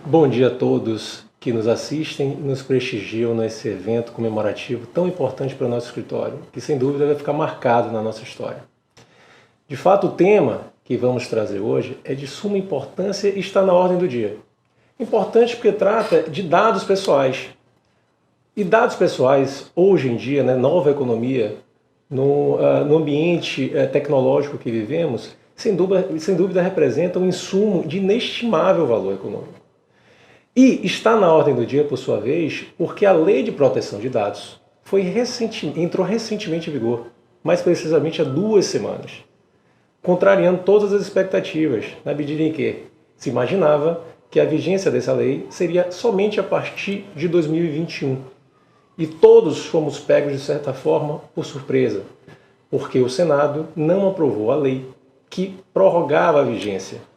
Bom dia a todos que nos assistem e nos prestigiam nesse evento comemorativo tão importante para o nosso escritório, que sem dúvida vai ficar marcado na nossa história. De fato, o tema que vamos trazer hoje é de suma importância e está na ordem do dia. Importante porque trata de dados pessoais. E dados pessoais, hoje em dia, nova economia, no ambiente tecnológico que vivemos, sem dúvida representa um insumo de inestimável valor econômico. E está na ordem do dia, por sua vez, porque a Lei de Proteção de Dados entrou recentemente em vigor, mais precisamente há 2 semanas, contrariando todas as expectativas, na medida em que se imaginava que a vigência dessa lei seria somente a partir de 2021. E todos fomos pegos, de certa forma, por surpresa, porque o Senado não aprovou a lei que prorrogava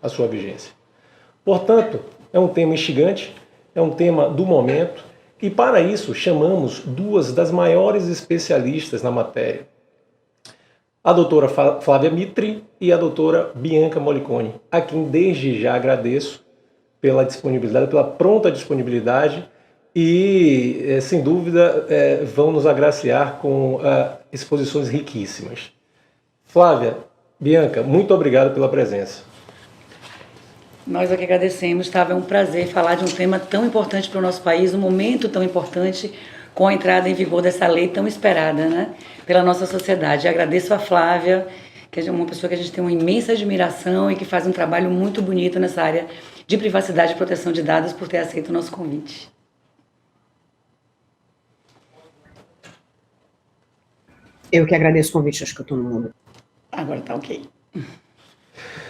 a sua vigência. Portanto, é um tema instigante, é um tema do momento, e para isso chamamos 2 das maiores especialistas na matéria. A doutora Flávia Mitri e a doutora Bianca Moliconi, a quem desde já agradeço pela disponibilidade, pela pronta disponibilidade e, sem dúvida, vão nos agraciar com exposições riquíssimas. Flávia, Bianca, muito obrigado pela presença. Nós aqui agradecemos, Tava, é um prazer falar de um tema tão importante para o nosso país, um momento tão importante com a entrada em vigor dessa lei tão esperada, né, pela nossa sociedade. Agradeço a Flávia, que é uma pessoa que a gente tem uma imensa admiração e que faz um trabalho muito bonito nessa área de privacidade e proteção de dados, por ter aceito o nosso convite. Eu que agradeço o convite, acho que eu estou no mundo. Agora tá ok.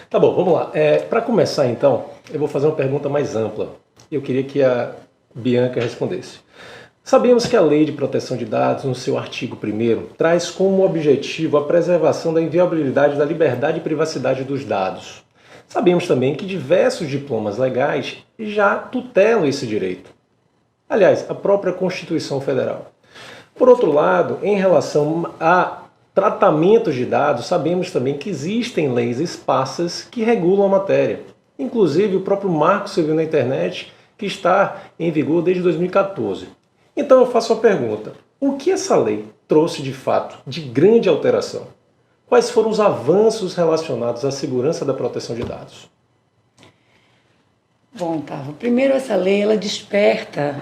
Tá bom, vamos lá. Para começar, então, eu vou fazer uma pergunta mais ampla. Eu queria que a Bianca respondesse. Sabemos que a Lei de Proteção de Dados, no seu artigo 1º, traz como objetivo a preservação da inviolabilidade da liberdade e privacidade dos dados. Sabemos também que diversos diplomas legais já tutelam esse direito. Aliás, a própria Constituição Federal. Por outro lado, em relação a tratamentos de dados, sabemos também que existem leis esparsas que regulam a matéria. Inclusive o próprio Marco Civil na Internet, que está em vigor desde 2014. Então eu faço a pergunta, o que essa lei trouxe de fato de grande alteração? Quais foram os avanços relacionados à segurança da proteção de dados? Bom, Tava, primeiro essa lei, ela desperta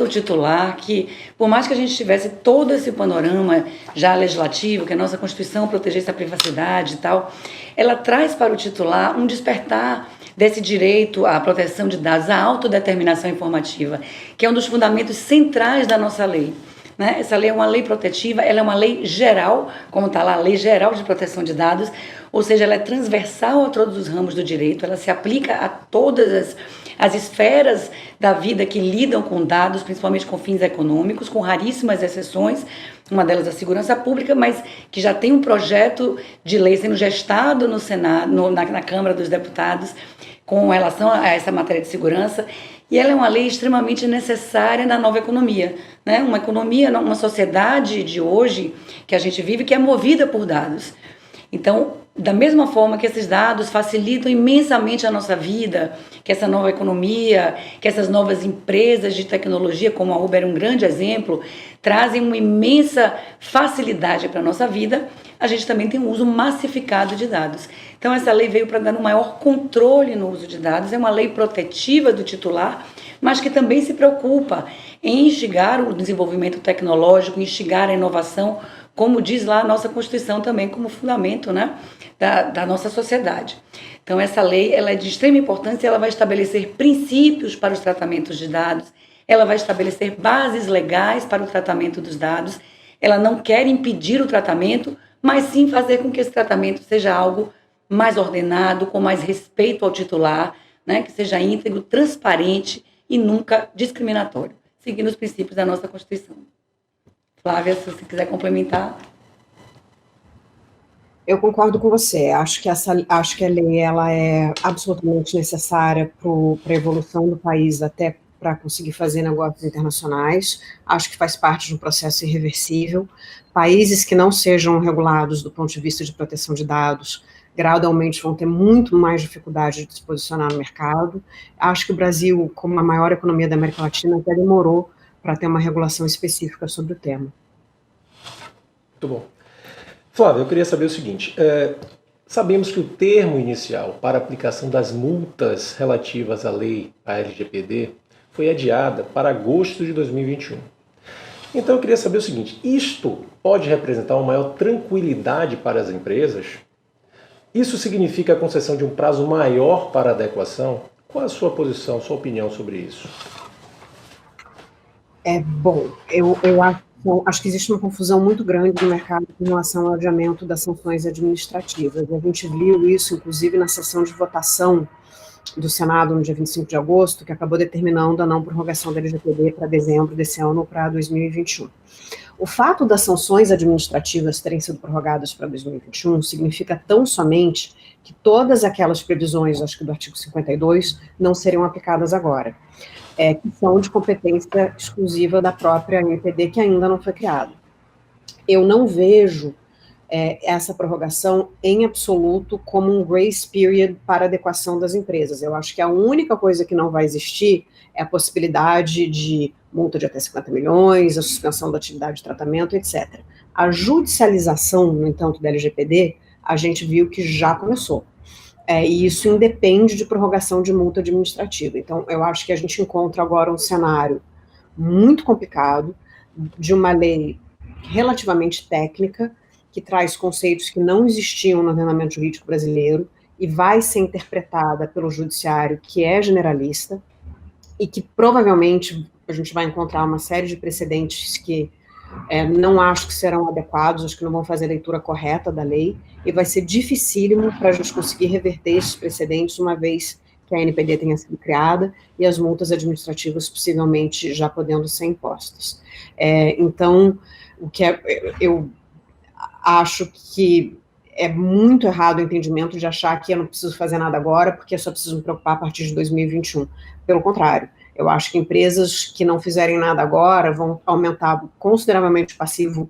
o titular que, por mais que a gente tivesse todo esse panorama já legislativo, que a nossa Constituição protegesse a privacidade e tal, ela traz para o titular um despertar desse direito à proteção de dados, à autodeterminação informativa, que é um dos fundamentos centrais da nossa lei. Né? Essa lei é uma lei protetiva, ela é uma lei geral, como está lá, a Lei Geral de Proteção de Dados, ou seja, ela é transversal a todos os ramos do direito, ela se aplica a todas as esferas da vida que lidam com dados, principalmente com fins econômicos, com raríssimas exceções, uma delas a segurança pública, mas que já tem um projeto de lei sendo gestado no Senado, na Câmara dos Deputados, com relação a essa matéria de segurança, e ela é uma lei extremamente necessária na nova economia, né? Uma economia, uma sociedade de hoje que a gente vive que é movida por dados. Então, da mesma forma que esses dados facilitam imensamente a nossa vida, que essa nova economia, que essas novas empresas de tecnologia, como a Uber é um grande exemplo, trazem uma imensa facilidade para a nossa vida, a gente também tem um uso massificado de dados. Então, essa lei veio para dar um maior controle no uso de dados, é uma lei protetiva do titular, mas que também se preocupa em instigar o desenvolvimento tecnológico, instigar a inovação, como diz lá a nossa Constituição também, como fundamento, né, da nossa sociedade. Então, essa lei ela é de extrema importância, ela vai estabelecer princípios para os tratamentos de dados, ela vai estabelecer bases legais para o tratamento dos dados, ela não quer impedir o tratamento, mas sim fazer com que esse tratamento seja algo mais ordenado, com mais respeito ao titular, né, que seja íntegro, transparente e nunca discriminatório, seguindo os princípios da nossa Constituição. Flávia, se você quiser complementar. Eu concordo com você. Acho que a lei ela é absolutamente necessária para a evolução do país, até para conseguir fazer negócios internacionais. Acho que faz parte de um processo irreversível. Países que não sejam regulados do ponto de vista de proteção de dados gradualmente vão ter muito mais dificuldade de se posicionar no mercado. Acho que o Brasil, como a maior economia da América Latina, até demorou para ter uma regulação específica sobre o tema. Muito bom. Flávia, eu queria saber o seguinte, sabemos que o termo inicial para a aplicação das multas relativas à lei, a LGPD, foi adiada para agosto de 2021. Então eu queria saber o seguinte, isto pode representar uma maior tranquilidade para as empresas? Isso significa a concessão de um prazo maior para a adequação? Qual a sua posição, sua opinião sobre isso? Bom, eu acho que existe uma confusão muito grande no mercado com relação ao adiamento das sanções administrativas. A gente viu isso, inclusive, na sessão de votação do Senado no dia 25 de agosto, que acabou determinando a não prorrogação da LGPD para dezembro desse ano para 2021. O fato das sanções administrativas terem sido prorrogadas para 2021 significa tão somente que todas aquelas previsões, acho que do artigo 52, não seriam aplicadas agora, que são de competência exclusiva da própria ANPD, que ainda não foi criada. Eu não vejo essa prorrogação em absoluto como um grace period para adequação das empresas. Eu acho que a única coisa que não vai existir é a possibilidade de multa de até 50 milhões, a suspensão da atividade de tratamento, etc. A judicialização, no entanto, da LGPD, a gente viu que já começou. E isso independe de prorrogação de multa administrativa. Então, eu acho que a gente encontra agora um cenário muito complicado de uma lei relativamente técnica, que traz conceitos que não existiam no ordenamento jurídico brasileiro e vai ser interpretada pelo judiciário, que é generalista, e que provavelmente a gente vai encontrar uma série de precedentes que não acho que serão adequados, acho que não vão fazer a leitura correta da lei, e vai ser dificílimo para a gente conseguir reverter esses precedentes uma vez que a NPD tenha sido criada e as multas administrativas possivelmente já podendo ser impostas. Então, eu acho que é muito errado o entendimento de achar que eu não preciso fazer nada agora, porque eu só preciso me preocupar a partir de 2021. Pelo contrário, eu acho que empresas que não fizerem nada agora vão aumentar consideravelmente o passivo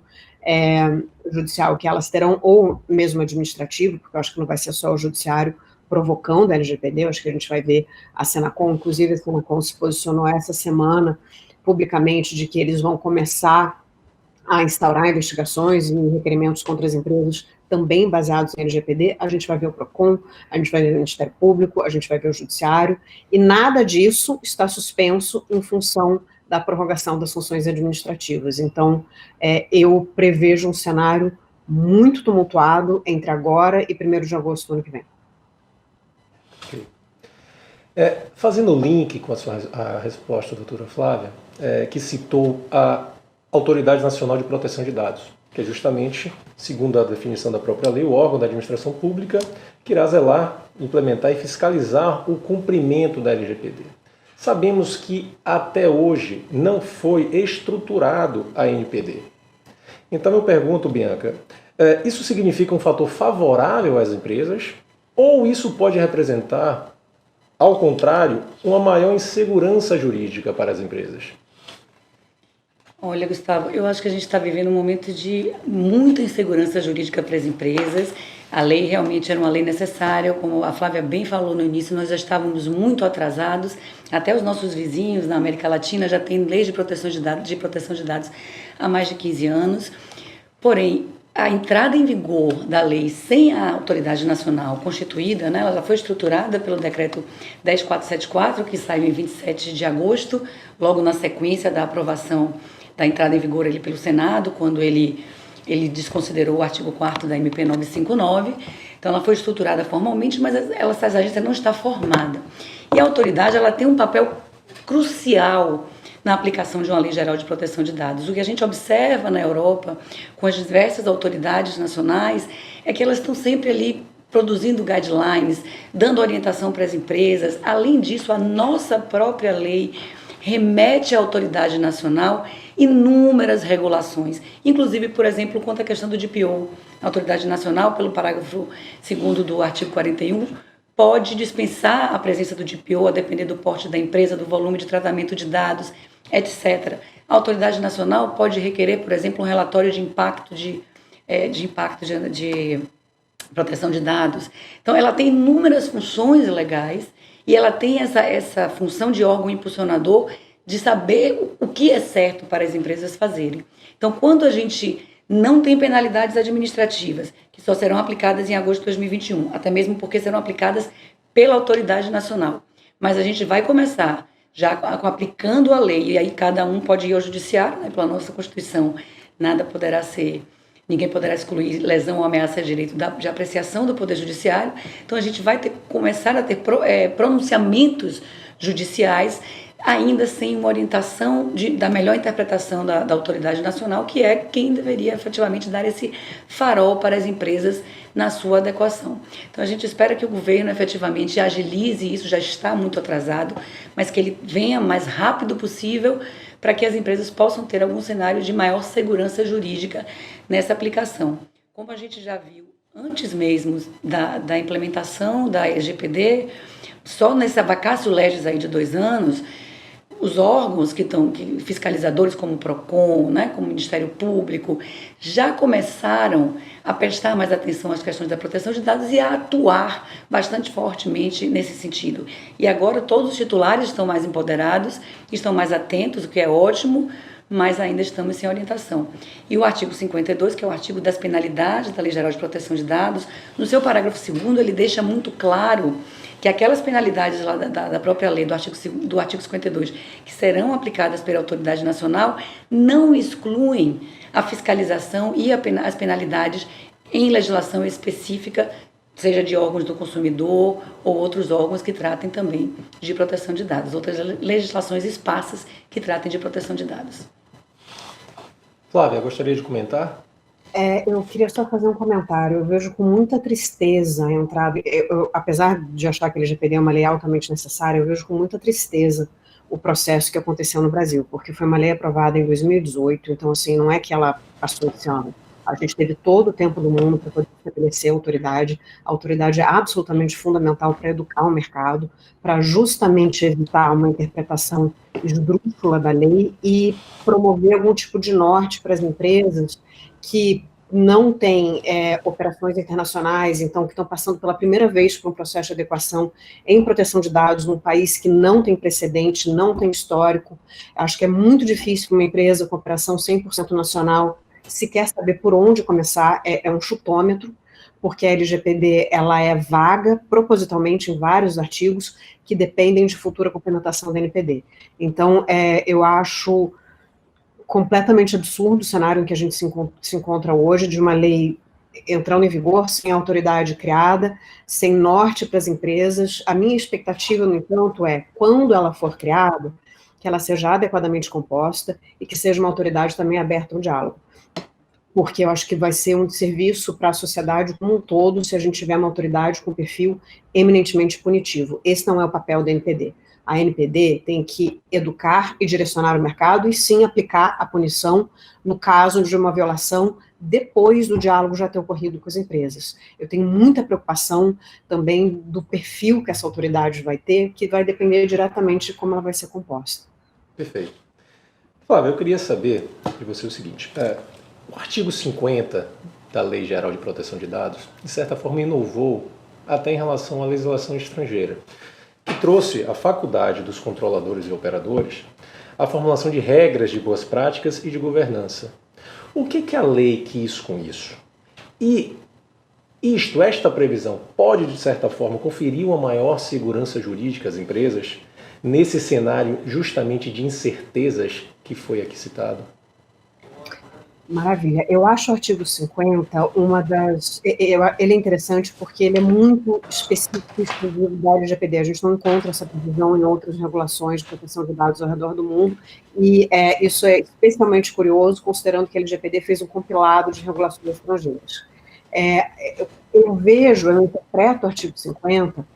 judicial que elas terão, ou mesmo administrativo, porque eu acho que não vai ser só o judiciário provocando a LGPD, eu acho que a gente vai ver a Senacom, inclusive a Senacom se posicionou essa semana publicamente de que eles vão começar a instaurar investigações e requerimentos contra as empresas também baseados em LGPD. A gente vai ver o PROCON, a gente vai ver o Ministério Público, a gente vai ver o Judiciário, e nada disso está suspenso em função da prorrogação das funções administrativas. Então, eu prevejo um cenário muito tumultuado entre agora e 1º de agosto do ano que vem. Okay. Fazendo o link com a resposta da doutora Flávia, que citou a Autoridade Nacional de Proteção de Dados, que é justamente, segundo a definição da própria lei, o órgão da administração pública que irá zelar, implementar e fiscalizar o cumprimento da LGPD. Sabemos que até hoje não foi estruturado a NPD. Então eu pergunto, Bianca, isso significa um fator favorável às empresas ou isso pode representar, ao contrário, uma maior insegurança jurídica para as empresas? Olha, Gustavo, eu acho que a gente está vivendo um momento de muita insegurança jurídica para as empresas. A lei realmente era uma lei necessária, como a Flávia bem falou no início, nós já estávamos muito atrasados, até os nossos vizinhos na América Latina já têm leis de proteção de dados há mais de 15 anos. Porém, a entrada em vigor da lei sem a autoridade nacional constituída, né, ela já foi estruturada pelo decreto 10474, que saiu em 27 de agosto, logo na sequência da aprovação da entrada em vigor pelo Senado, quando ele desconsiderou o artigo 4º da MP 959. Então, ela foi estruturada formalmente, mas essa agência não está formada. E a autoridade ela tem um papel crucial na aplicação de uma lei geral de proteção de dados. O que a gente observa na Europa, com as diversas autoridades nacionais, é que elas estão sempre ali produzindo guidelines, dando orientação para as empresas. Além disso, a nossa própria lei remete à autoridade nacional inúmeras regulações, inclusive, por exemplo, quanto à questão do DPO. A autoridade nacional, pelo parágrafo 2º do artigo 41, pode dispensar a presença do DPO a depender do porte da empresa, do volume de tratamento de dados, etc. A autoridade nacional pode requerer, por exemplo, um relatório de impacto proteção de dados. Então, ela tem inúmeras funções legais e ela tem essa função de órgão impulsionador de saber o que é certo para as empresas fazerem. Então, quando a gente não tem penalidades administrativas, que só serão aplicadas em agosto de 2021, até mesmo porque serão aplicadas pela autoridade nacional, mas a gente vai começar já aplicando a lei, e aí cada um pode ir ao judiciário, né, pela nossa Constituição, ninguém poderá excluir lesão ou ameaça de direito de apreciação do Poder Judiciário. Então, a gente vai começar a ter pronunciamentos judiciais, ainda sem uma orientação da melhor interpretação da autoridade nacional, que é quem deveria efetivamente dar esse farol para as empresas na sua adequação. Então, a gente espera que o governo efetivamente agilize isso, já está muito atrasado, mas que ele venha o mais rápido possível para que as empresas possam ter algum cenário de maior segurança jurídica nessa aplicação. Como a gente já viu antes mesmo da implementação da LGPD, só nesse vacatio legis aí de 2 anos, os órgãos fiscalizadores como o PROCON, né, como o Ministério Público, já começaram a prestar mais atenção às questões da proteção de dados e a atuar bastante fortemente nesse sentido. E agora todos os titulares estão mais empoderados, estão mais atentos, o que é ótimo, mas ainda estamos sem orientação. E o artigo 52, que é o artigo das penalidades da Lei Geral de Proteção de Dados, no seu parágrafo 2º, ele deixa muito claro que aquelas penalidades lá da própria lei, do artigo 52, que serão aplicadas pela autoridade nacional, não excluem a fiscalização e as penalidades em legislação específica, seja de órgãos do consumidor ou outros órgãos que tratem também de proteção de dados, outras legislações esparsas que tratem de proteção de dados. Flávia, gostaria de comentar? Eu queria só fazer um comentário. Eu vejo com muita tristeza a entrada, apesar de achar que a LGPD é uma lei altamente necessária, eu vejo com muita tristeza o processo que aconteceu no Brasil, porque foi uma lei aprovada em 2018, então, assim, não é que ela passou esse ano. A gente teve todo o tempo do mundo para poder estabelecer a autoridade. A autoridade é absolutamente fundamental para educar o mercado, para justamente evitar uma interpretação esdrúxula da lei e promover algum tipo de norte para as empresas que não têm operações internacionais, então que estão passando pela primeira vez por um processo de adequação em proteção de dados num país que não tem precedente, não tem histórico. Acho que é muito difícil para uma empresa com operação 100% nacional se quer saber por onde começar, é um chutômetro, porque a LGPD ela é vaga propositalmente em vários artigos que dependem de futura complementação da NPD. Então, eu acho completamente absurdo o cenário em que a gente se encontra hoje, de uma lei entrando em vigor sem autoridade criada, sem norte para as empresas. A minha expectativa, no entanto, quando ela for criada, que ela seja adequadamente composta e que seja uma autoridade também aberta ao diálogo. Porque eu acho que vai ser um serviço para a sociedade como um todo se a gente tiver uma autoridade com perfil eminentemente punitivo. Esse não é o papel da NPD. A NPD tem que educar e direcionar o mercado e sim aplicar a punição no caso de uma violação depois do diálogo já ter ocorrido com as empresas. Eu tenho muita preocupação também do perfil que essa autoridade vai ter, que vai depender diretamente de como ela vai ser composta. Perfeito. Flávio, eu queria saber de você o seguinte, o artigo 50 da Lei Geral de Proteção de Dados, de certa forma, inovou até em relação à legislação estrangeira, que trouxe a faculdade dos controladores e operadores a formulação de regras de boas práticas e de governança. O que a lei quis com isso? E esta previsão pode, de certa forma, conferir uma maior segurança jurídica às empresas nesse cenário justamente de incertezas que foi aqui citado? Maravilha. Eu acho o artigo 50 ele é interessante porque ele é muito específico e exclusivo da LGPD. A gente não encontra essa previsão em outras regulações de proteção de dados ao redor do mundo, e isso é especialmente curioso, considerando que a LGPD fez um compilado de regulações estrangeiras. Eu interpreto o artigo 50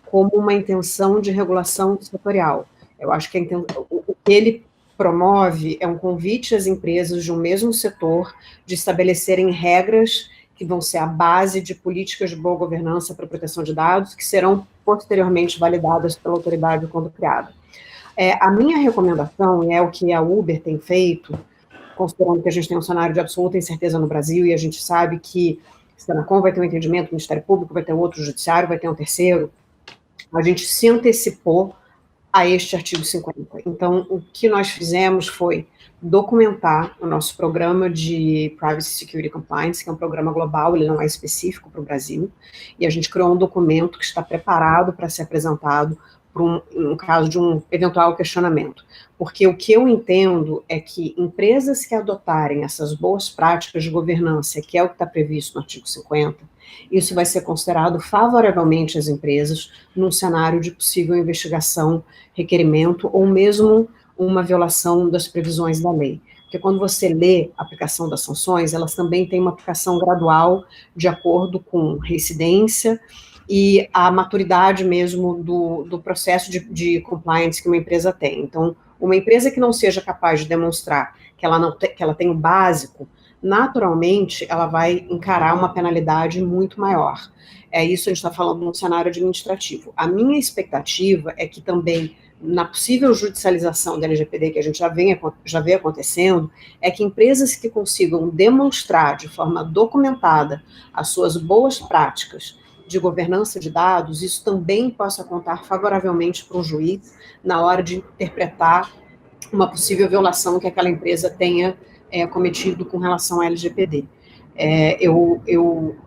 como uma intenção de regulação setorial. Eu acho que o que ele promove um convite às empresas de um mesmo setor de estabelecerem regras que vão ser a base de políticas de boa governança para a proteção de dados, que serão posteriormente validadas pela autoridade quando criada. A minha recomendação, e é o que a Uber tem feito, considerando que a gente tem um cenário de absoluta incerteza no Brasil, e a gente sabe que Senacom vai ter um entendimento, o Ministério Público vai ter outro, o Judiciário vai ter um terceiro. A gente se antecipou a este artigo 50. Então, o que nós fizemos foi documentar o nosso programa de Privacy Security Compliance, que é um programa global, ele não é específico para o Brasil, e a gente criou um documento que está preparado para ser apresentado no caso de um eventual questionamento. Porque o que eu entendo é que empresas que adotarem essas boas práticas de governança, que é o que está previsto no artigo 50, isso vai ser considerado favoravelmente às empresas num cenário de possível investigação, requerimento ou mesmo uma violação das previsões da lei. Porque quando você lê a aplicação das sanções, elas também têm uma aplicação gradual de acordo com reincidência e a maturidade mesmo do processo de compliance que uma empresa tem. Então, uma empresa que não seja capaz de demonstrar que ela tem o básico, naturalmente, ela vai encarar uma penalidade muito maior. É isso, a gente está falando num cenário administrativo. A minha expectativa é que também, na possível judicialização da LGPD, que a gente já vê acontecendo, é que empresas que consigam demonstrar de forma documentada as suas boas práticas de governança de dados, isso também possa contar favoravelmente para um juiz na hora de interpretar uma possível violação que aquela empresa tenha cometido com relação à LGPD. Eu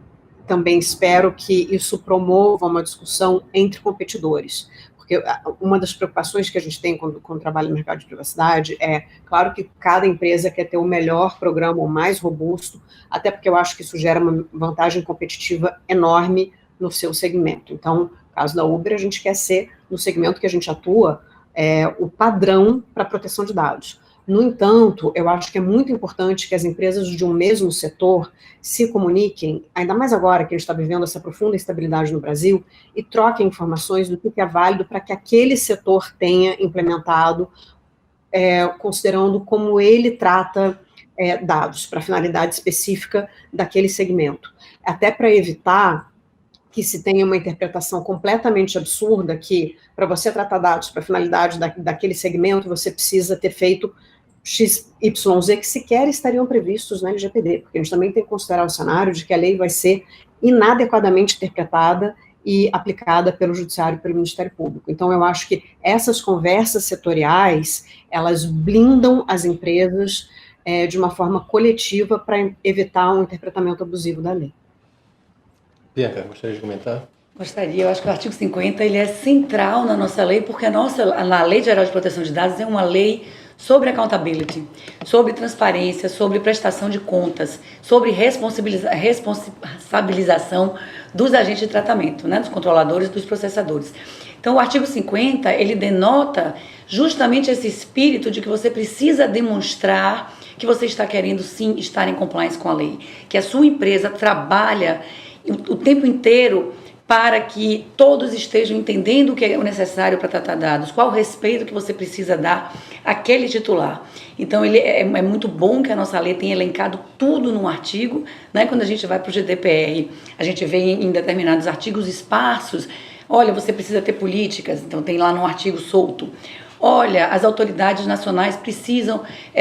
também espero que isso promova uma discussão entre competidores, porque uma das preocupações que a gente tem quando trabalha no mercado de privacidade é, claro que cada empresa quer ter o melhor programa, o mais robusto, até porque eu acho que isso gera uma vantagem competitiva enorme no seu segmento. Então, no caso da Uber, a gente quer ser, no segmento que a gente atua, o padrão para a proteção de dados. No entanto, eu acho que é muito importante que as empresas de um mesmo setor se comuniquem, ainda mais agora que a gente está vivendo essa profunda instabilidade no Brasil, e troquem informações do que é válido para que aquele setor tenha implementado, considerando como ele trata dados para finalidade específica daquele segmento. Até para evitar que se tenha uma interpretação completamente absurda que, para você tratar dados para finalidade daquele segmento, você precisa ter feito X, Y, Z, que sequer estariam previstos na LGPD, porque a gente também tem que considerar o cenário de que a lei vai ser inadequadamente interpretada e aplicada pelo Judiciário e pelo Ministério Público. Então, eu acho que essas conversas setoriais, elas blindam as empresas de uma forma coletiva para evitar um interpretamento abusivo da lei. Bianca, gostaria de comentar? Gostaria. Eu acho que o artigo 50 ele é central na nossa lei, porque a Lei Geral de Proteção de Dados é uma lei sobre accountability, sobre transparência, sobre prestação de contas, sobre responsabilização dos agentes de tratamento, né, dos controladores e dos processadores. Então, o artigo 50, ele denota justamente esse espírito de que você precisa demonstrar que você está querendo, sim, estar em compliance com a lei, que a sua empresa trabalha o tempo inteiro para que todos estejam entendendo o que é necessário para tratar dados, qual o respeito que você precisa dar àquele titular. Então, ele é muito bom que a nossa lei tenha elencado tudo num artigo, né? Quando a gente vai para o GDPR, a gente vê em determinados artigos esparsos, olha, você precisa ter políticas, então tem lá num artigo solto. Olha, as autoridades nacionais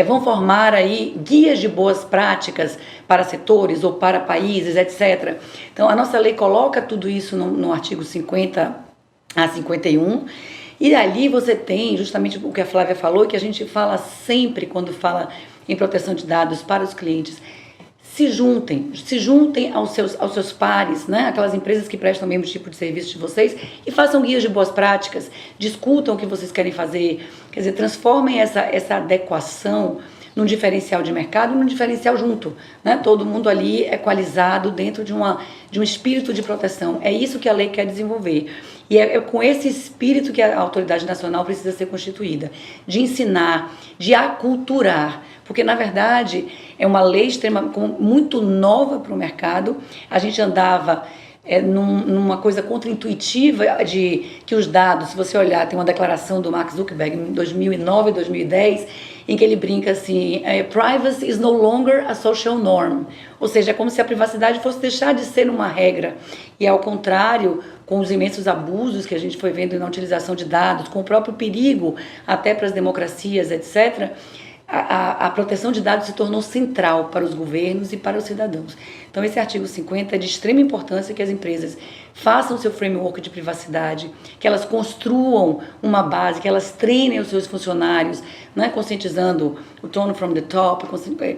vão formar aí guias de boas práticas para setores ou para países, etc. Então, a nossa lei coloca tudo isso no artigo 50 a 51, e ali você tem justamente o que a Flávia falou, que a gente fala sempre quando fala em proteção de dados para os clientes. Se juntem aos seus pares, né? Aquelas empresas que prestam o mesmo tipo de serviço de vocês, e façam guias de boas práticas, discutam o que vocês querem fazer, quer dizer, transformem essa adequação num diferencial de mercado, num diferencial junto, né? Todo mundo ali equalizado dentro de um espírito de proteção. É isso que a lei quer desenvolver. E é com esse espírito que a autoridade nacional precisa ser constituída, de ensinar, de aculturar, porque, na verdade, é uma lei muito nova para o mercado. A gente andava numa coisa contraintuitiva de que os dados, se você olhar, tem uma declaração do Mark Zuckerberg em 2009 e 2010, em que ele brinca assim, privacy is no longer a social norm, ou seja, é como se a privacidade fosse deixar de ser uma regra, e ao contrário, com os imensos abusos que a gente foi vendo na utilização de dados, com o próprio perigo até para as democracias, etc., a proteção de dados se tornou central para os governos e para os cidadãos. Então, esse artigo 50 é de extrema importância que as empresas façam seu framework de privacidade, que elas construam uma base, que elas treinem os seus funcionários, né, conscientizando o tone from the top,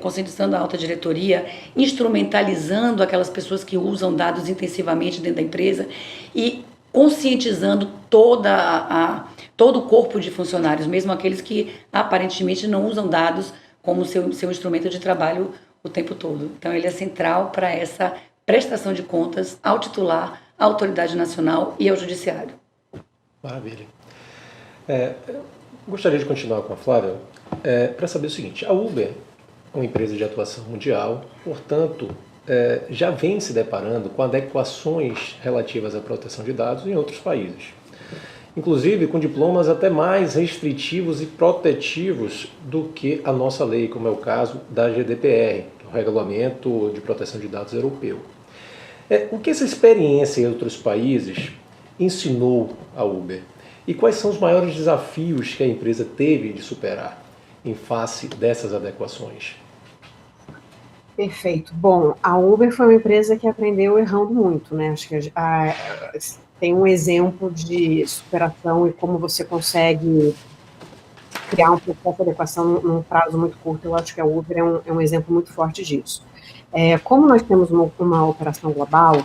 conscientizando a alta diretoria, instrumentalizando aquelas pessoas que usam dados intensivamente dentro da empresa e conscientizando todo o corpo de funcionários, mesmo aqueles que aparentemente não usam dados como seu instrumento de trabalho o tempo todo. Então, ele é central para essa prestação de contas ao titular, à autoridade nacional e ao judiciário. Maravilha. Gostaria de continuar com a Flávia para saber o seguinte: a Uber é uma empresa de atuação mundial, portanto, já vem se deparando com adequações relativas à proteção de dados em outros países, inclusive com diplomas até mais restritivos e protetivos do que a nossa lei, como é o caso da GDPR, que é o Regulamento de Proteção de Dados Europeu. O que essa experiência em outros países ensinou a Uber? E quais são os maiores desafios que a empresa teve de superar em face dessas adequações? Perfeito. Bom, a Uber foi uma empresa que aprendeu errando muito, né? Acho que tem um exemplo de superação e como você consegue criar um processo de adequação num prazo muito curto. Eu acho que a Uber é um exemplo muito forte disso. Como nós temos uma operação global,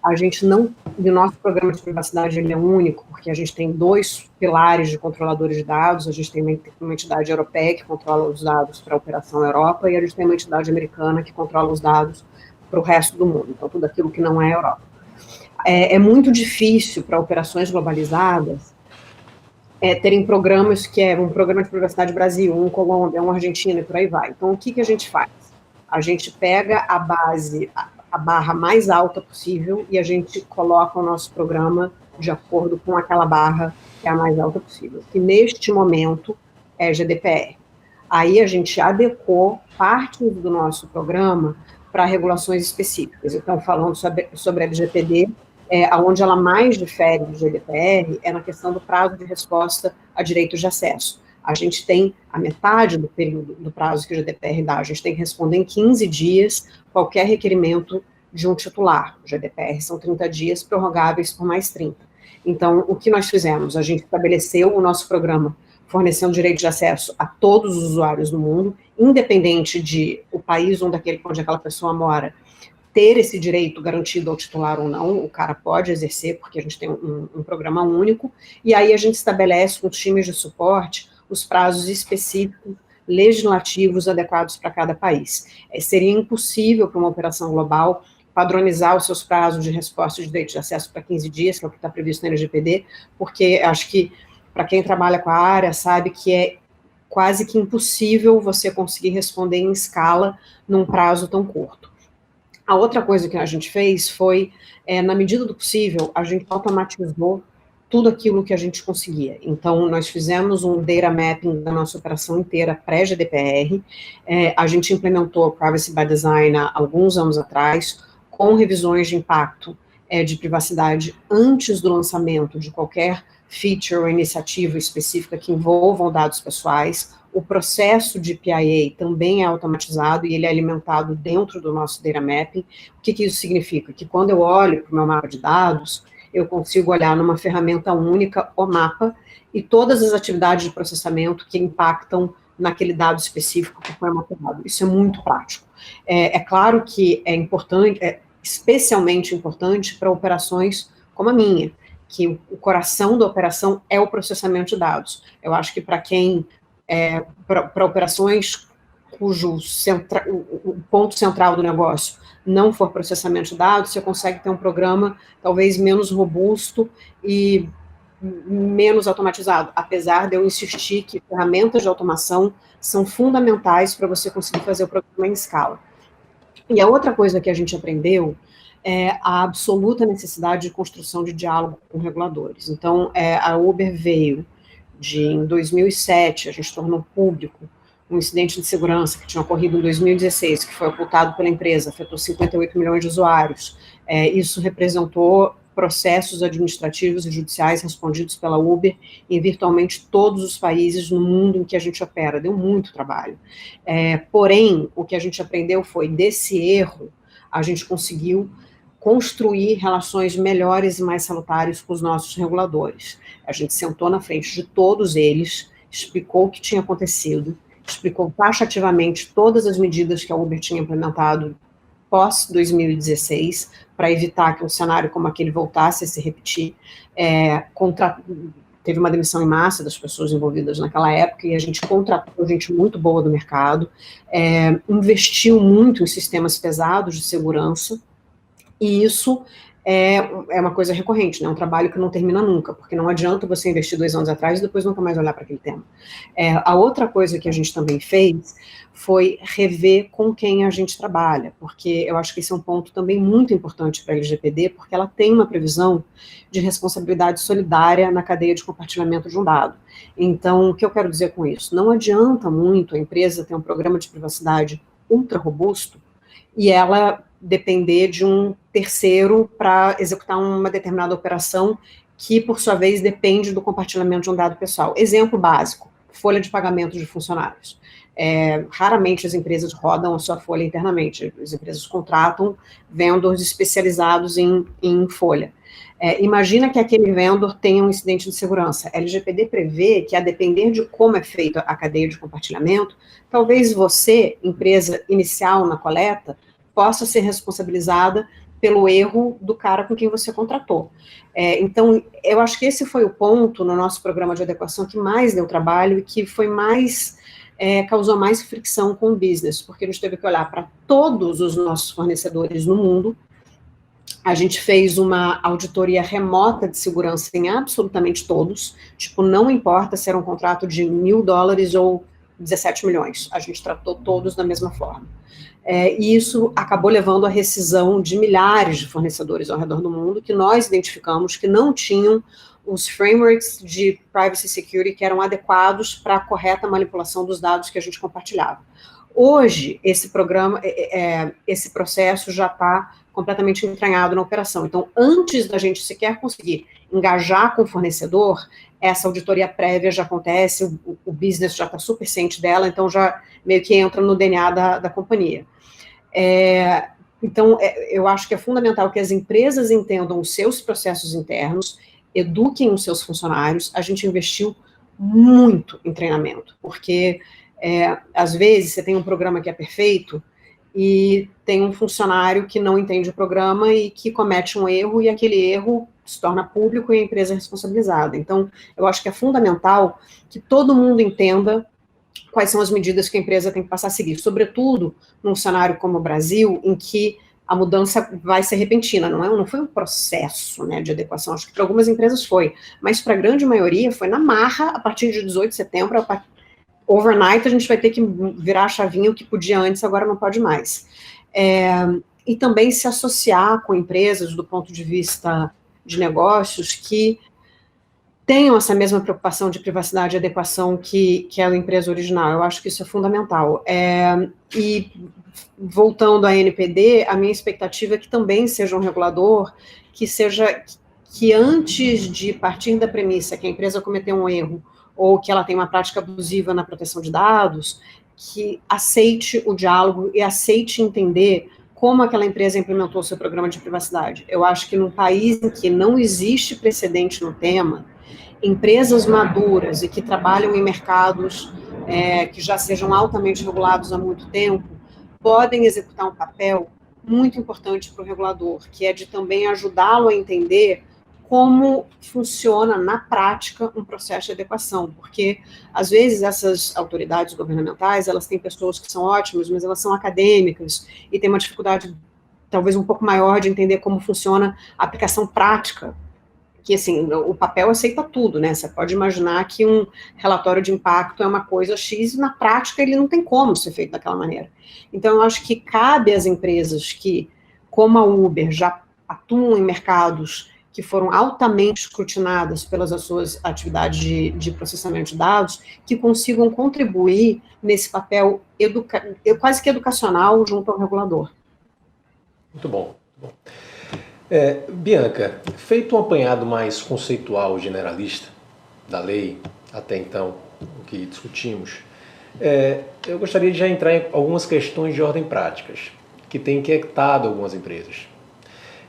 a gente não, e o nosso programa de privacidade ele é único, porque a gente tem 2 pilares de controladores de dados. A gente tem uma entidade europeia que controla os dados para a operação Europa, e a gente tem uma entidade americana que controla os dados para o resto do mundo, então tudo aquilo que não é Europa. É muito difícil para operações globalizadas terem programas que um programa de privacidade Brasil, um Colômbia, um Argentina e por aí vai. Então, o que a gente faz? A gente pega a base, a barra mais alta possível, e a gente coloca o nosso programa de acordo com aquela barra que é a mais alta possível, que neste momento é GDPR. Aí a gente adequou partes do nosso programa para regulações específicas. Então, falando sobre a LGPD, onde ela mais difere do GDPR é na questão do prazo de resposta a direitos de acesso. A gente tem a metade do período do prazo que o GDPR dá, a gente tem que responder em 15 dias qualquer requerimento de um titular. O GDPR são 30 dias, prorrogáveis por mais 30. Então, o que nós fizemos? A gente estabeleceu o nosso programa fornecendo direito de acesso a todos os usuários do mundo, independente de o país onde aquela pessoa mora, ter esse direito garantido ao titular ou não. O cara pode exercer, porque a gente tem um programa único, e aí a gente estabelece com os times de suporte os prazos específicos, legislativos, adequados para cada país. Seria impossível para uma operação global padronizar os seus prazos de resposta de direito de acesso para 15 dias, que é o que está previsto na LGPD, porque acho que, para quem trabalha com a área, sabe que é quase que impossível você conseguir responder em escala num prazo tão curto. A outra coisa que a gente fez foi, na medida do possível, a gente automatizou tudo aquilo que a gente conseguia. Então, nós fizemos um data mapping da nossa operação inteira pré-GDPR, a gente implementou Privacy by Design há alguns anos atrás, com revisões de impacto de privacidade antes do lançamento de qualquer feature ou iniciativa específica que envolvam dados pessoais. O processo de PIA também é automatizado e ele é alimentado dentro do nosso data mapping. O que isso significa? Que quando eu olho para o meu mapa de dados, eu consigo olhar numa ferramenta única, o mapa, e todas as atividades de processamento que impactam naquele dado específico que foi mapeado. Isso é muito prático. É claro que é importante, especialmente importante para operações como a minha, que o coração da operação é o processamento de dados. Eu acho que para para operações cujo o ponto central do negócio não for processamento de dados, você consegue ter um programa talvez menos robusto e menos automatizado, apesar de eu insistir que ferramentas de automação são fundamentais para você conseguir fazer o programa em escala. E a outra coisa que a gente aprendeu é a absoluta necessidade de construção de diálogo com reguladores. Então, a Uber veio em 2007, a gente tornou público um incidente de segurança que tinha ocorrido em 2016, que foi ocultado pela empresa, afetou 58 milhões de usuários. Isso representou processos administrativos e judiciais respondidos pela Uber em virtualmente todos os países no mundo em que a gente opera. Deu muito trabalho. Porém, o que a gente aprendeu foi, desse erro, a gente conseguiu construir relações melhores e mais salutares com os nossos reguladores. A gente sentou na frente de todos eles, explicou o que tinha acontecido, explicou taxativamente todas as medidas que a Uber tinha implementado pós-2016, para evitar que um cenário como aquele voltasse a se repetir. Teve uma demissão em massa das pessoas envolvidas naquela época, e a gente contratou gente muito boa do mercado, investiu muito em sistemas pesados de segurança, e isso é uma coisa recorrente, né? Um trabalho que não termina nunca, porque não adianta você investir 2 anos atrás e depois nunca mais olhar para aquele tema. A outra coisa que a gente também fez foi rever com quem a gente trabalha, porque eu acho que esse é um ponto também muito importante para a LGPD, porque ela tem uma previsão de responsabilidade solidária na cadeia de compartilhamento de um dado. Então, o que eu quero dizer com isso? Não adianta muito a empresa ter um programa de privacidade ultra robusto e ela depender de um terceiro para executar uma determinada operação que, por sua vez, depende do compartilhamento de um dado pessoal. Exemplo básico, folha de pagamento de funcionários. Raramente as empresas rodam a sua folha internamente, as empresas contratam vendors especializados em folha. Imagina que aquele vendor tenha um incidente de segurança. A LGPD prevê que, a depender de como é feita a cadeia de compartilhamento, talvez você, empresa inicial na coleta, possa ser responsabilizada pelo erro do cara com quem você contratou. Então, eu acho que esse foi o ponto no nosso programa de adequação que mais deu trabalho e que foi mais, causou mais fricção com o business, porque a gente teve que olhar para todos os nossos fornecedores no mundo. A gente fez uma auditoria remota de segurança em absolutamente todos, tipo, não importa se era um contrato de $1.000 ou 17 milhões, a gente tratou todos da mesma forma. E isso acabou levando à rescisão de milhares de fornecedores ao redor do mundo que nós identificamos que não tinham os frameworks de privacy security que eram adequados para a correta manipulação dos dados que a gente compartilhava. Hoje, esse processo já está completamente entranhado na operação. Então, antes da gente sequer conseguir engajar com o fornecedor, essa auditoria prévia já acontece, o business já está super ciente dela, então já meio que entra no DNA da companhia. Então, eu acho que é fundamental que as empresas entendam os seus processos internos, eduquem os seus funcionários. A gente investiu muito em treinamento, porque às vezes você tem um programa que é perfeito e tem um funcionário que não entende o programa e que comete um erro, e aquele erro se torna público e a empresa é responsabilizada. Então, eu acho que é fundamental que todo mundo entenda quais são as medidas que a empresa tem que passar a seguir, sobretudo num cenário como o Brasil, em que a mudança vai ser repentina, não foi um processo, né, de adequação, acho que para algumas empresas foi, mas para a grande maioria foi na marra, a partir de 18 de setembro, overnight a gente vai ter que virar a chavinha, o que podia antes, agora não pode mais. E também se associar com empresas do ponto de vista de negócios que tenham essa mesma preocupação de privacidade e adequação que é a empresa original. Eu acho que isso é fundamental. E voltando à NPD, a minha expectativa é que também seja um regulador que antes de partir da premissa que a empresa cometeu um erro ou que ela tem uma prática abusiva na proteção de dados, que aceite o diálogo e aceite entender como aquela empresa implementou o seu programa de privacidade. Eu acho que num país em que não existe precedente no tema, empresas maduras e que trabalham em mercados que já sejam altamente regulados há muito tempo, podem executar um papel muito importante para o regulador, que é de também ajudá-lo a entender como funciona na prática um processo de adequação, porque às vezes essas autoridades governamentais, elas têm pessoas que são ótimas, mas elas são acadêmicas e têm uma dificuldade talvez um pouco maior de entender como funciona a aplicação prática, que assim, o papel aceita tudo, né, você pode imaginar que um relatório de impacto é uma coisa X e na prática ele não tem como ser feito daquela maneira. Então eu acho que cabe às empresas que, como a Uber, já atuam em mercados que foram altamente escrutinadas pelas suas atividades de processamento de dados, que consigam contribuir nesse papel quase que educacional junto ao regulador. Muito bom. Bianca, feito um apanhado mais conceitual, generalista, da lei, até então, o que discutimos, eu gostaria de já entrar em algumas questões de ordem práticas, que têm inquietado algumas empresas.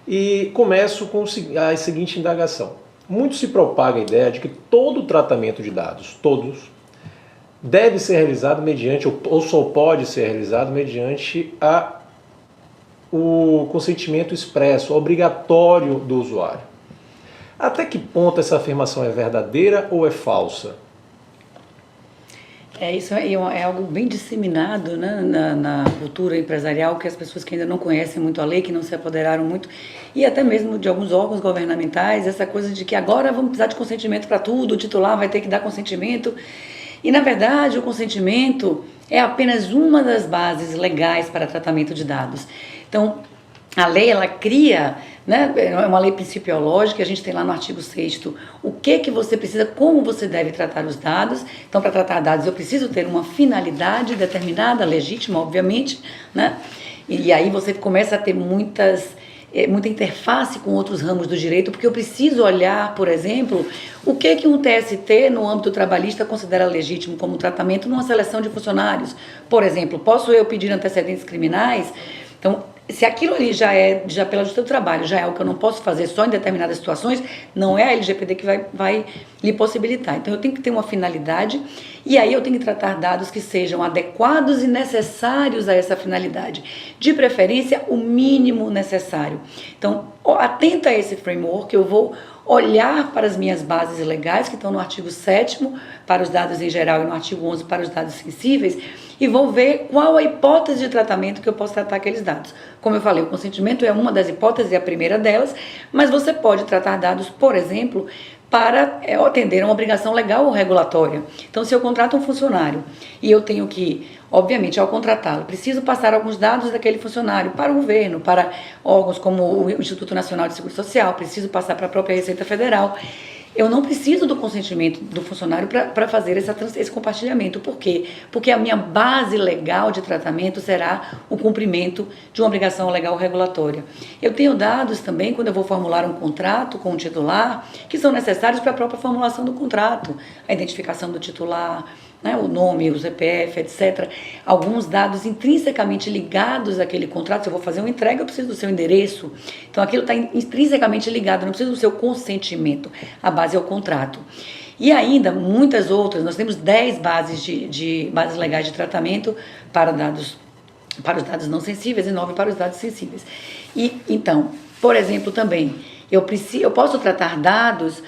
E começo com a seguinte indagação. Muito se propaga a ideia de que todo o tratamento de dados, todos, deve ser realizado mediante, ou só pode ser realizado mediante o consentimento expresso, obrigatório do usuário. Até que ponto essa afirmação é verdadeira ou é falsa? Isso é algo bem disseminado, né, na cultura empresarial, que as pessoas que ainda não conhecem muito a lei, que não se apoderaram muito, e até mesmo de alguns órgãos governamentais, essa coisa de que agora vamos precisar de consentimento para tudo, o titular vai ter que dar consentimento. E, na verdade, o consentimento é apenas uma das bases legais para tratamento de dados. Então, a lei, ela cria, né, é uma lei principiológica, a gente tem lá no artigo 6º o que você precisa, como você deve tratar os dados. Então, para tratar dados, eu preciso ter uma finalidade determinada, legítima, obviamente, né? E aí você começa a ter muita interface com outros ramos do direito, porque eu preciso olhar, por exemplo, o que um TST no âmbito trabalhista considera legítimo como tratamento numa seleção de funcionários. Por exemplo, posso eu pedir antecedentes criminais? Então, se aquilo ali já pela Justiça do Trabalho, já é o que eu não posso fazer só em determinadas situações, não é a LGPD que vai lhe possibilitar. Então, eu tenho que ter uma finalidade e aí eu tenho que tratar dados que sejam adequados e necessários a essa finalidade. De preferência, o mínimo necessário. Então, atenta a esse framework, eu vou olhar para as minhas bases legais, que estão no artigo 7º, para os dados em geral, e no artigo 11 para os dados sensíveis, e vou ver qual a hipótese de tratamento que eu posso tratar aqueles dados. Como eu falei, o consentimento é uma das hipóteses, é a primeira delas, mas você pode tratar dados, por exemplo, para atender a uma obrigação legal ou regulatória. Então, se eu contrato um funcionário e eu tenho que, obviamente, ao contratá-lo, preciso passar alguns dados daquele funcionário para o governo, para órgãos como o Instituto Nacional de Seguro Social, preciso passar para a própria Receita Federal. Eu não preciso do consentimento do funcionário para fazer esse compartilhamento. Por quê? Porque a minha base legal de tratamento será o cumprimento de uma obrigação legal regulatória. Eu tenho dados também, quando eu vou formular um contrato com o titular, que são necessários para a própria formulação do contrato. A identificação do titular, né, o nome, o CPF, etc. Alguns dados intrinsecamente ligados àquele contrato. Se eu vou fazer uma entrega, eu preciso do seu endereço. Então, aquilo está intrinsecamente ligado, eu não preciso do seu consentimento. A base é o contrato. E ainda, muitas outras, nós temos 10 bases bases legais de tratamento para os dados não sensíveis e 9 para os dados sensíveis. E, então, por exemplo, também, eu posso tratar dados,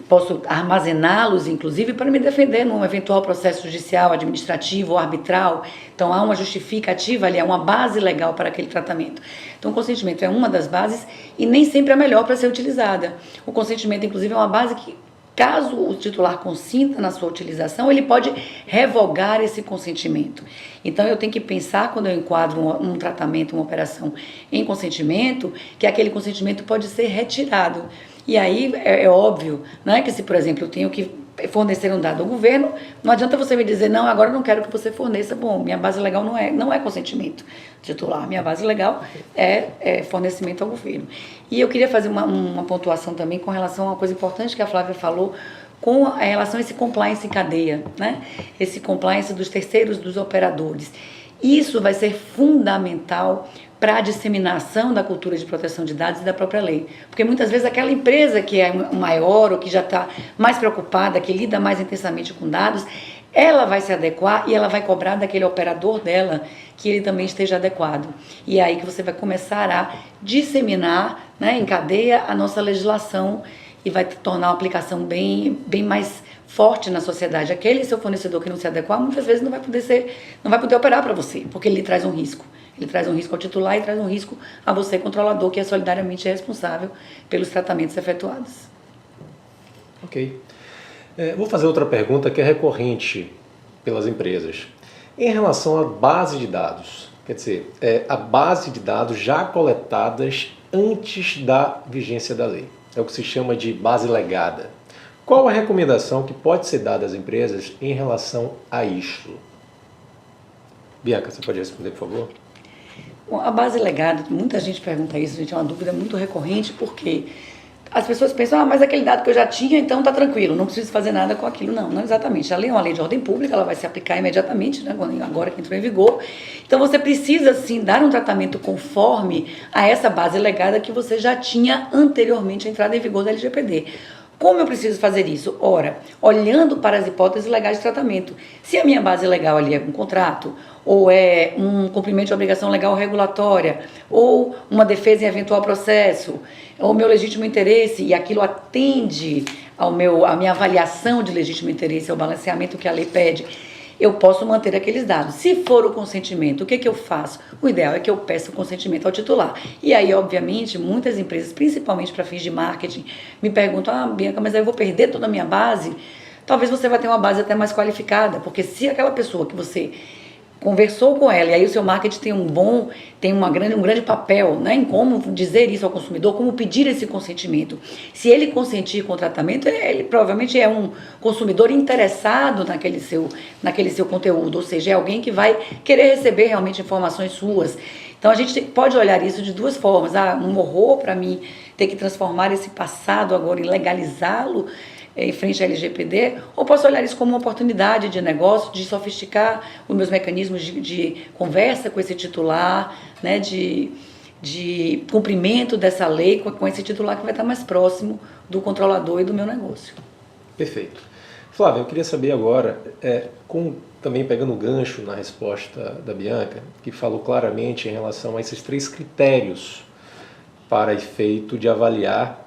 posso armazená-los, inclusive, para me defender num eventual processo judicial, administrativo ou arbitral. Então, há uma justificativa ali, há uma base legal para aquele tratamento. Então, o consentimento é uma das bases e nem sempre é a melhor para ser utilizada. O consentimento, inclusive, é uma base que, caso o titular consinta na sua utilização, ele pode revogar esse consentimento. Então, eu tenho que pensar, quando eu enquadro um tratamento, uma operação em consentimento, que aquele consentimento pode ser retirado. E aí é óbvio, né, que se, por exemplo, eu tenho que fornecer um dado ao governo, não adianta você me dizer, não, agora eu não quero que você forneça. Bom, minha base legal não é consentimento titular, minha base legal é fornecimento ao governo. E eu queria fazer uma pontuação também com relação a uma coisa importante que a Flávia falou, com relação a esse compliance em cadeia, né? Esse compliance dos terceiros, dos operadores. Isso vai ser fundamental para a disseminação da cultura de proteção de dados e da própria lei. Porque muitas vezes aquela empresa que é maior ou que já está mais preocupada, que lida mais intensamente com dados, ela vai se adequar e ela vai cobrar daquele operador dela que ele também esteja adequado. E é aí que você vai começar a disseminar, né, em cadeia a nossa legislação e vai tornar uma aplicação bem mais forte na sociedade. Aquele seu fornecedor que não se adequar, muitas vezes não vai poder operar para você, porque ele lhe traz um risco. Ele traz um risco ao titular e traz um risco a você, controlador, que é solidariamente responsável pelos tratamentos efetuados. Ok. Vou fazer outra pergunta que é recorrente pelas empresas. Em relação à base de dados, quer dizer, a base de dados já coletadas antes da vigência da lei. É o que se chama de base legada. Qual a recomendação que pode ser dada às empresas em relação a isso? Bianca, você pode responder, por favor? Bom, a base legada, muita gente pergunta isso, gente, é uma dúvida muito recorrente, porque as pessoas pensam, mas aquele dado que eu já tinha, então tá tranquilo, não preciso fazer nada com aquilo. Não, não exatamente. A lei é uma lei de ordem pública, ela vai se aplicar imediatamente, né, agora que entrou em vigor. Então você precisa, sim, dar um tratamento conforme a essa base legada que você já tinha anteriormente à entrada em vigor da LGPD. Como eu preciso fazer isso? Ora, olhando para as hipóteses legais de tratamento. Se a minha base legal ali é um contrato, ou é um cumprimento de obrigação legal regulatória, ou uma defesa em eventual processo, ou meu legítimo interesse, e aquilo atende à minha avaliação de legítimo interesse, ao balanceamento que a lei pede, eu posso manter aqueles dados. Se for o consentimento, o que eu faço? O ideal é que eu peça o consentimento ao titular. E aí, obviamente, muitas empresas, principalmente para fins de marketing, me perguntam, Bianca, mas aí eu vou perder toda a minha base? Talvez você vai ter uma base até mais qualificada, porque se aquela pessoa que você conversou com ela, e aí o seu marketing tem um grande papel, né, em como dizer isso ao consumidor, como pedir esse consentimento. Se ele consentir com o tratamento, ele provavelmente é um consumidor interessado naquele seu conteúdo, ou seja, é alguém que vai querer receber realmente informações suas. Então a gente pode olhar isso de duas formas, um horror para mim ter que transformar esse passado agora em legalizá-lo, em frente à LGPD, ou posso olhar isso como uma oportunidade de negócio, de sofisticar os meus mecanismos de conversa com esse titular, né, de cumprimento dessa lei com esse titular que vai estar mais próximo do controlador e do meu negócio. Perfeito. Flávia, eu queria saber agora, também pegando o gancho na resposta da Bianca, que falou claramente em relação a esses 3 critérios para efeito de avaliar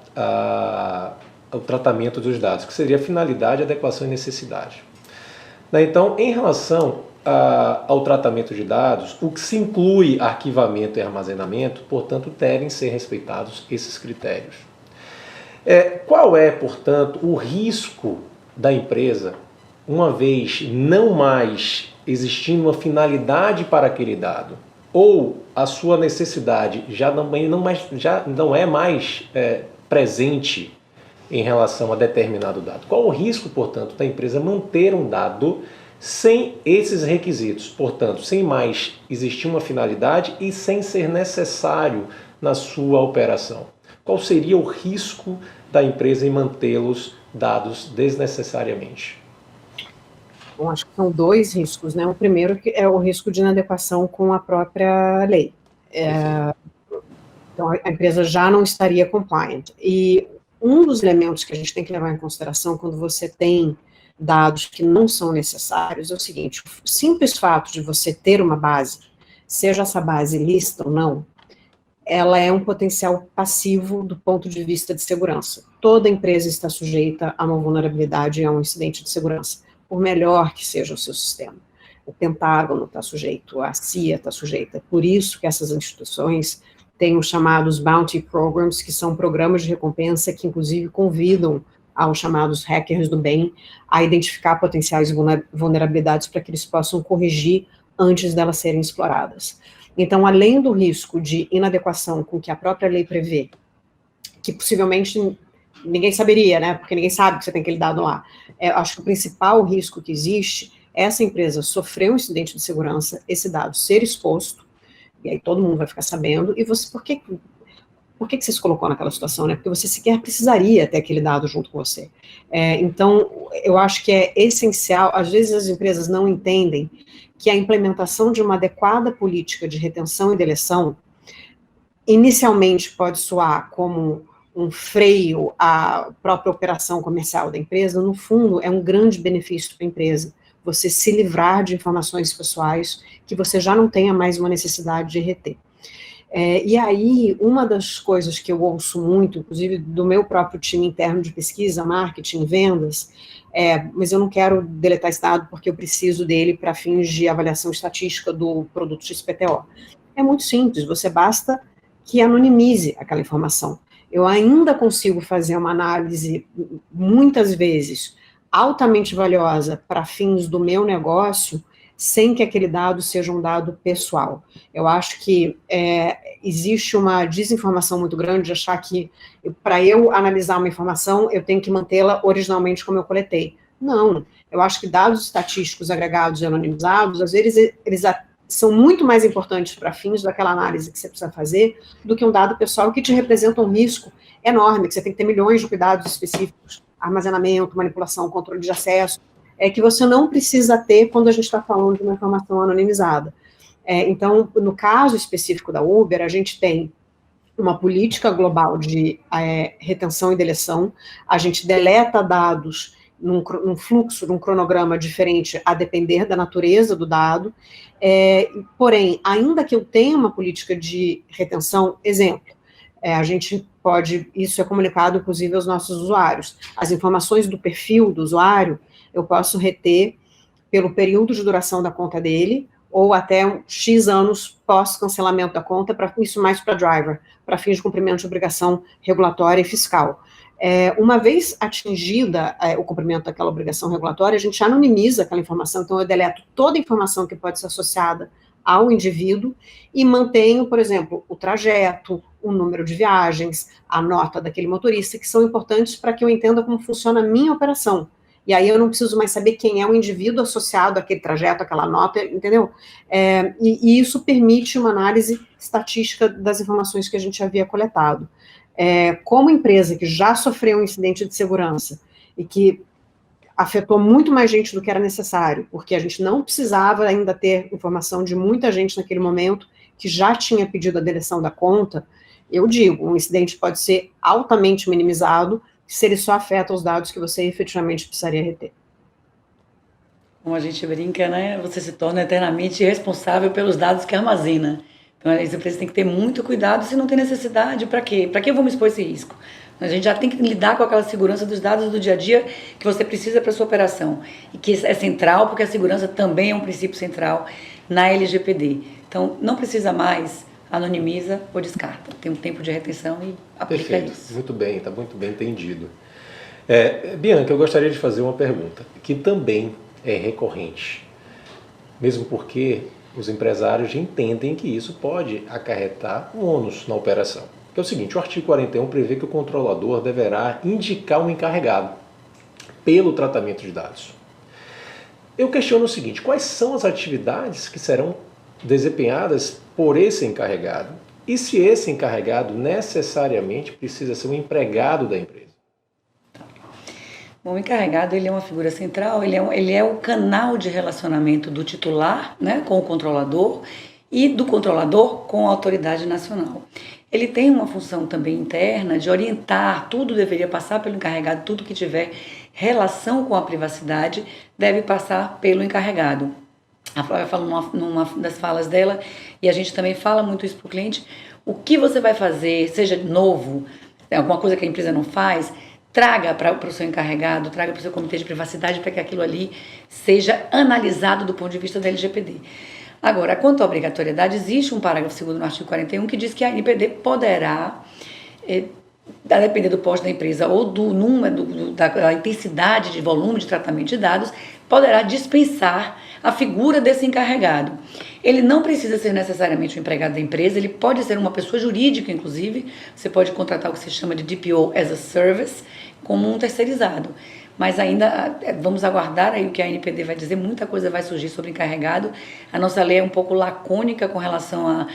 o tratamento dos dados, que seria finalidade, adequação e necessidade. Então, em relação ao tratamento de dados, o que se inclui arquivamento e armazenamento, portanto, devem ser respeitados esses critérios. Qual é, portanto, o risco da empresa, uma vez não mais existindo uma finalidade para aquele dado, ou a sua necessidade já não é mais presente em relação a determinado dado? Qual o risco, portanto, da empresa manter um dado sem esses requisitos? Portanto, sem mais existir uma finalidade e sem ser necessário na sua operação. Qual seria o risco da empresa em mantê-los dados desnecessariamente? Bom, acho que são 2 riscos, né? O primeiro é o risco de inadequação com a própria lei. Então, a empresa já não estaria compliant. E um dos elementos que a gente tem que levar em consideração quando você tem dados que não são necessários é o seguinte: o simples fato de você ter uma base, seja essa base lícita ou não, ela é um potencial passivo do ponto de vista de segurança. Toda empresa está sujeita a uma vulnerabilidade e a um incidente de segurança, por melhor que seja o seu sistema. O Pentágono está sujeito, a CIA está sujeita. Por isso que essas instituições têm os chamados Bounty Programs, que são programas de recompensa que, inclusive, convidam aos chamados hackers do bem a identificar potenciais vulnerabilidades para que eles possam corrigir antes delas serem exploradas. Então, além do risco de inadequação com que a própria lei prevê, que possivelmente ninguém saberia, né, porque ninguém sabe que você tem aquele dado lá, acho que o principal risco que existe é essa empresa sofrer um incidente de segurança, esse dado ser exposto, e aí todo mundo vai ficar sabendo, e você, por que você se colocou naquela situação, né? Porque você sequer precisaria ter aquele dado junto com você. Então, eu acho que é essencial, às vezes as empresas não entendem que a implementação de uma adequada política de retenção e deleção, inicialmente pode soar como um freio à própria operação comercial da empresa, no fundo é um grande benefício para a empresa, você se livrar de informações pessoais que você já não tenha mais uma necessidade de reter. E aí, uma das coisas que eu ouço muito, inclusive do meu próprio time interno de pesquisa, marketing, vendas, mas eu não quero deletar esse dado porque eu preciso dele para fins de avaliação estatística do produto XPTO. É muito simples, você basta que anonimize aquela informação. Eu ainda consigo fazer uma análise, muitas vezes, altamente valiosa para fins do meu negócio, sem que aquele dado seja um dado pessoal. Eu acho que existe uma desinformação muito grande de achar que, para eu analisar uma informação, eu tenho que mantê-la originalmente como eu coletei. Não, eu acho que dados estatísticos agregados e anonimizados, às vezes, eles são muito mais importantes para fins daquela análise que você precisa fazer do que um dado pessoal que te representa um risco enorme, que você tem que ter milhões de cuidados específicos, armazenamento, manipulação, controle de acesso, que você não precisa ter quando a gente está falando de uma informação anonimizada. Então, no caso específico da Uber, a gente tem uma política global de retenção e deleção, a gente deleta dados num fluxo, num cronograma diferente a depender da natureza do dado, porém, ainda que eu tenha uma política de retenção, exemplo, a gente pode, isso é comunicado inclusive aos nossos usuários, as informações do perfil do usuário, eu posso reter pelo período de duração da conta dele, ou até X anos pós-cancelamento da conta, isso mais para driver, para fins de cumprimento de obrigação regulatória e fiscal. Uma vez atingida o cumprimento daquela obrigação regulatória, a gente anonimiza aquela informação, então eu deleto toda a informação que pode ser associada ao indivíduo e mantenho, por exemplo, o trajeto, o número de viagens, a nota daquele motorista, que são importantes para que eu entenda como funciona a minha operação. E aí eu não preciso mais saber quem é o indivíduo associado àquele trajeto, àquela nota, entendeu? E isso permite uma análise estatística das informações que a gente havia coletado. Como empresa que já sofreu um incidente de segurança e que afetou muito mais gente do que era necessário, porque a gente não precisava ainda ter informação de muita gente naquele momento que já tinha pedido a deleção da conta, eu digo, um incidente pode ser altamente minimizado se ele só afeta os dados que você efetivamente precisaria reter. Como a gente brinca, né? Você se torna eternamente responsável pelos dados que armazena. Então, as empresas têm que ter muito cuidado se não tem necessidade. Para quê? Para que eu vou me expor a esse risco? A gente já tem que lidar com aquela segurança dos dados do dia a dia que você precisa para a sua operação. E que é central, porque a segurança também é um princípio central na LGPD. Então, não precisa mais, anonimiza ou descarta. Tem um tempo de retenção e aplica Perfeito. isso. Muito bem, está muito bem entendido. Bianca, eu gostaria de fazer uma pergunta, que também é recorrente, mesmo porque os empresários entendem que isso pode acarretar um ônus na operação. Que é o seguinte, o artigo 41 prevê que o controlador deverá indicar um encarregado pelo tratamento de dados. Eu questiono o seguinte, quais são as atividades que serão desempenhadas por esse encarregado e se esse encarregado necessariamente precisa ser um empregado da empresa? Bom, o encarregado ele é uma figura central, ele é o canal de relacionamento do titular, né, com o controlador e do controlador com a autoridade nacional. Ele tem uma função também interna de orientar, tudo deveria passar pelo encarregado, tudo que tiver relação com a privacidade deve passar pelo encarregado. A Flávia fala numa das falas dela, e a gente também fala muito isso para o cliente, o que você vai fazer, seja novo, alguma coisa que a empresa não faz, traga para o seu encarregado, traga para o seu comitê de privacidade para que aquilo ali seja analisado do ponto de vista da LGPD. Agora, quanto à obrigatoriedade, existe um parágrafo 2º no artigo 41 que diz que a ANPD poderá, a depender do porte da empresa ou do número, da intensidade de volume de tratamento de dados, poderá dispensar a figura desse encarregado. Ele não precisa ser necessariamente um empregado da empresa, ele pode ser uma pessoa jurídica, inclusive, você pode contratar o que se chama de DPO as a Service, como um terceirizado. Mas ainda vamos aguardar aí o que a ANPD vai dizer, muita coisa vai surgir sobre encarregado. A nossa lei é um pouco lacônica com relação a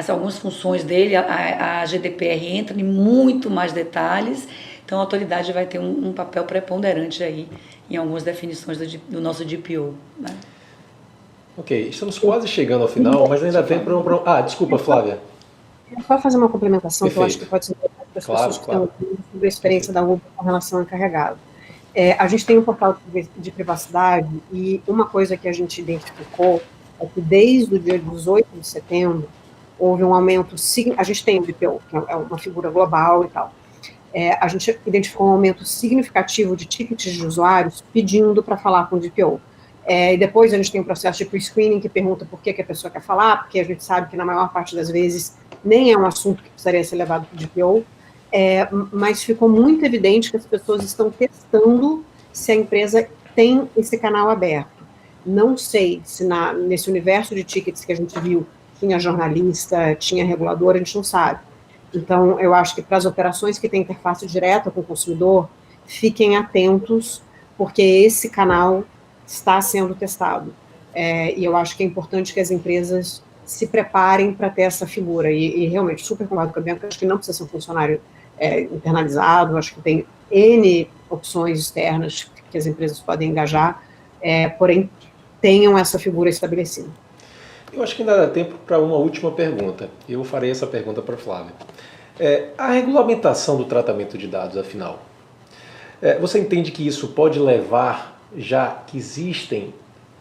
algumas funções dele, a GDPR entra em muito mais detalhes, então a autoridade vai ter um papel preponderante aí em algumas definições do nosso DPO. Né? Ok, estamos quase chegando ao final, mas ainda tem para um... desculpa, Flávia. Só fazer uma complementação. Perfeito. Que eu acho que pode ser importante para as pessoas que estão sobre a experiência da Uber com relação ao encarregado. A gente tem um portal de privacidade e uma coisa que a gente identificou é que desde o dia 18 de setembro houve um aumento, a gente tem o DPO, que é uma figura global e tal, a gente identificou um aumento significativo de tickets de usuários pedindo para falar com o DPO. E depois a gente tem um processo de pre-screening que pergunta por que a pessoa quer falar, porque a gente sabe que na maior parte das vezes nem é um assunto que precisaria ser levado para o DPO, mas ficou muito evidente que as pessoas estão testando se a empresa tem esse canal aberto. Não sei se nesse universo de tickets que a gente viu tinha jornalista, tinha regulador, a gente não sabe. Então, eu acho que para as operações que têm interface direta com o consumidor, fiquem atentos, porque esse canal está sendo testado. e eu acho que é importante que as empresas se preparem para ter essa figura, e realmente super concordo com a Bianca, acho que não precisa ser um funcionário internalizado, acho que tem N opções externas que as empresas podem engajar, porém tenham essa figura estabelecida. Eu acho que ainda dá tempo para uma última pergunta. Eu farei essa pergunta para a Flávia. A regulamentação do tratamento de dados, afinal, você entende que isso pode levar, já que existem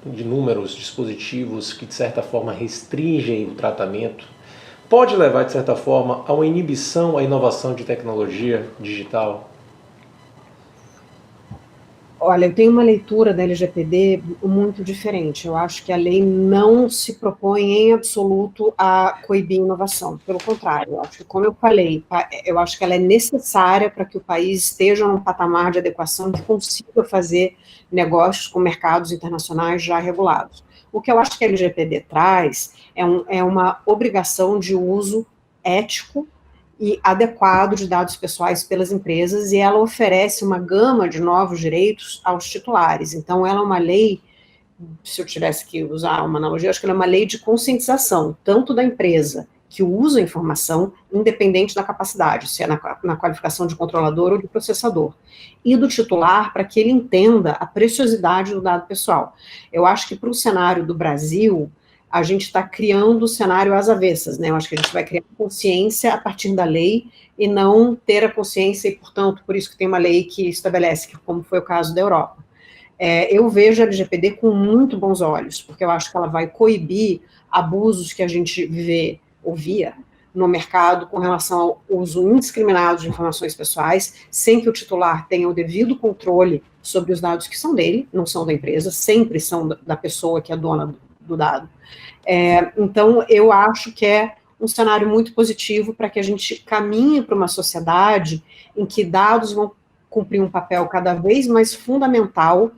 inúmeros dispositivos que de certa forma restringem o tratamento, pode levar de certa forma a uma inibição à inovação de tecnologia digital? Olha, eu tenho uma leitura da LGPD muito diferente. Eu acho que a lei não se propõe em absoluto a coibir inovação. Pelo contrário, eu acho que, como eu falei, eu acho que ela é necessária para que o país esteja num patamar de adequação que consiga fazer negócios com mercados internacionais já regulados. O que eu acho que a LGPD traz é uma obrigação de uso ético e adequado de dados pessoais pelas empresas, e ela oferece uma gama de novos direitos aos titulares. Então, ela é uma lei, se eu tivesse que usar uma analogia, acho que ela é uma lei de conscientização, tanto da empresa que usa a informação, independente da capacidade, se é na qualificação de controlador ou de processador, e do titular, para que ele entenda a preciosidade do dado pessoal. Eu acho que para o cenário do Brasil, a gente está criando o cenário às avessas, né? Eu acho que a gente vai criar consciência a partir da lei e não ter a consciência, e, portanto, por isso que tem uma lei que estabelece, como foi o caso da Europa. Eu vejo a LGPD com muito bons olhos, porque eu acho que ela vai coibir abusos que a gente ouvia no mercado com relação ao uso indiscriminado de informações pessoais, sem que o titular tenha o devido controle sobre os dados que são dele, não são da empresa, sempre são da pessoa que é dona do dado. Então, eu acho que é um cenário muito positivo para que a gente caminhe para uma sociedade em que dados vão cumprir um papel cada vez mais fundamental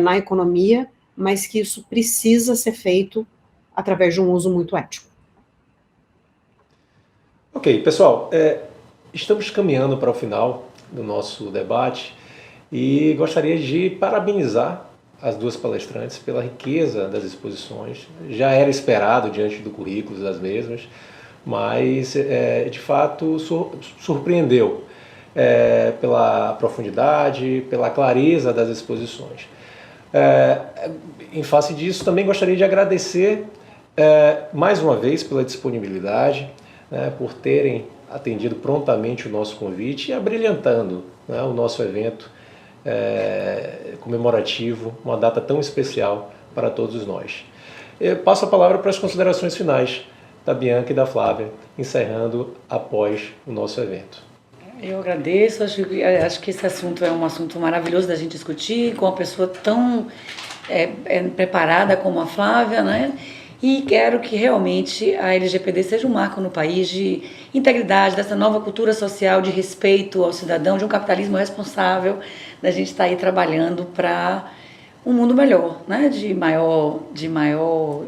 na economia, mas que isso precisa ser feito através de um uso muito ético. Ok, pessoal, estamos caminhando para o final do nosso debate e gostaria de parabenizar as duas palestrantes pela riqueza das exposições. Já era esperado diante do currículo das mesmas, mas de fato surpreendeu pela profundidade, pela clareza das exposições. Em face disso, também gostaria de agradecer mais uma vez pela disponibilidade, por terem atendido prontamente o nosso convite e abrilhantando o nosso evento comemorativo, uma data tão especial para todos nós. Eu passo a palavra para as considerações finais da Bianca e da Flávia, encerrando após o nosso evento. Eu agradeço, acho que esse assunto é um assunto maravilhoso da gente discutir, com uma pessoa tão preparada como a Flávia, né? E quero que realmente a LGPD seja um marco no país de integridade, dessa nova cultura social de respeito ao cidadão, de um capitalismo responsável, da gente estar aí trabalhando para um mundo melhor, né? de maior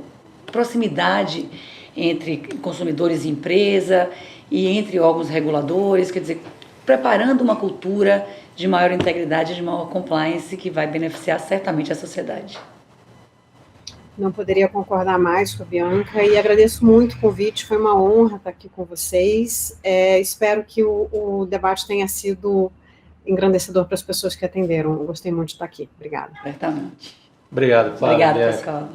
proximidade entre consumidores e empresa e entre órgãos reguladores, quer dizer, preparando uma cultura de maior integridade, de maior compliance que vai beneficiar certamente a sociedade. Não poderia concordar mais com a Bianca e agradeço muito o convite, foi uma honra estar aqui com vocês. Espero que o debate tenha sido engrandecedor para as pessoas que atenderam. Eu gostei muito de estar aqui. Obrigada. Certamente. Obrigado, Flávia. Obrigada, pessoal.